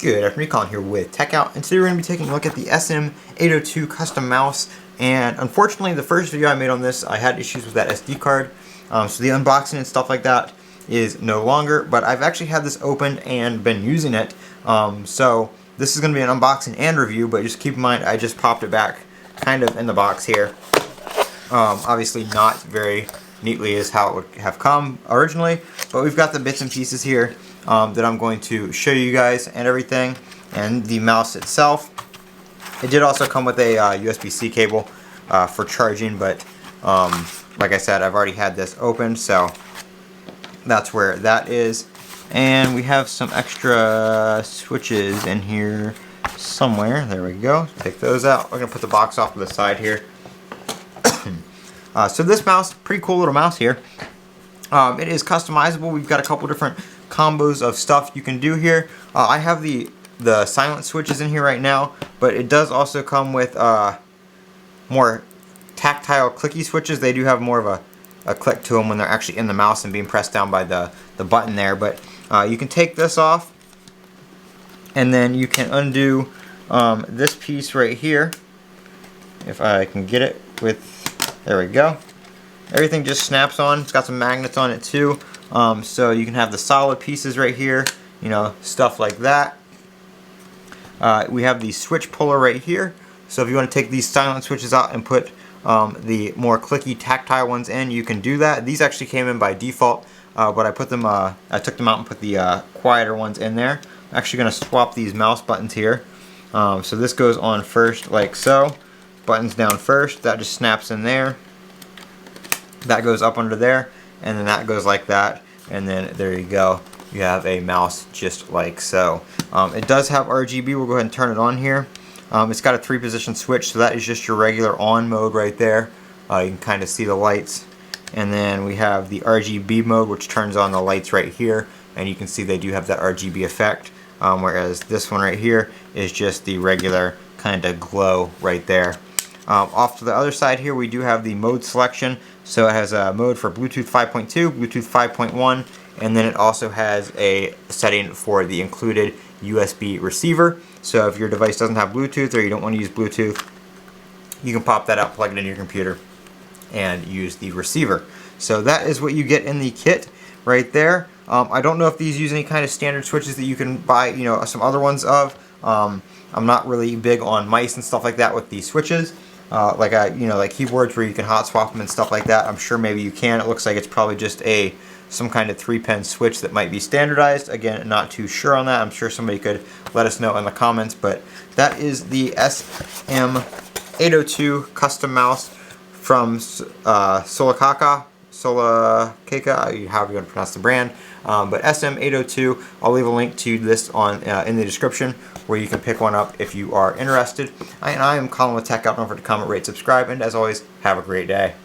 Good afternoon, Colin here with Techout, and today we're going to be taking a look at the SM802 custom mouse. And unfortunately, the first video I made on this, I had issues with that SD card, so the unboxing and stuff like that is no longer. But I've actually had this opened and been using it, so this is going to be an unboxing and review. But just keep in mind, I just popped it back, kind of in the box here. Obviously, not very neatly as how it would have come originally, but we've got the bits and pieces here that I'm going to show you guys and everything, and the mouse itself. It did also come with a USB-C cable for charging, but like I said, I've already had this opened, so that's where that is. And we have some extra switches in here somewhere. There we go. Take those out. We're going to put the box off to the side here. So this mouse, pretty cool little mouse here. It is customizable. We've got a couple different combos of stuff you can do here. I have the silent switches in here right now, but it does also come with more tactile clicky switches. They do have more of a click to them when they're actually in the mouse and being pressed down by the button there. But you can take this off, and then you can undo this piece right here. If I can get it with, there we go. Everything just snaps on. It's got some magnets on it too. So you can have the solid pieces right here, you know, stuff like that. We have the switch puller right here. So if you want to take these silent switches out and put the more clicky tactile ones in, you can do that. These actually came in by default, but I put them, I took them out and put the quieter ones in there. I'm actually going to swap these mouse buttons here. So this goes on first like so. Buttons down first. That just snaps in there. That goes up under there, and then that goes like that, and then there you go. You have a mouse just like so. It does have RGB. We'll go ahead and turn it on here. It's got a 3-position switch, so that is just your regular on mode right there. You can kind of see the lights. And then we have the RGB mode, which turns on the lights right here, and you can see they do have that RGB effect, whereas this one right here is just the regular kind of glow right there. Off to the other side here, we do have the mode selection. So it has a mode for Bluetooth 5.2, Bluetooth 5.1, and then it also has a setting for the included USB receiver. So if your device doesn't have Bluetooth or you don't want to use Bluetooth, you can pop that out, plug it into your computer, and use the receiver. So that is what you get in the kit right there. I don't know if these use any kind of standard switches that you can buy, you know, some other ones of. I'm not really big on mice and stuff like that with these switches. Like keyboards where you can hot swap them and stuff like that. I'm sure maybe you can. It looks like it's probably just some kind of 3-pin switch that might be standardized. Again, not too sure on that. I'm sure somebody could let us know in the comments. But that is the SM802 custom mouse from Solakaka, however you want to pronounce the brand. But SM802, I'll leave a link to this on in the description where you can pick one up if you are interested. I am Colin with Techout. Don't forget to comment, rate, subscribe, and as always, have a great day.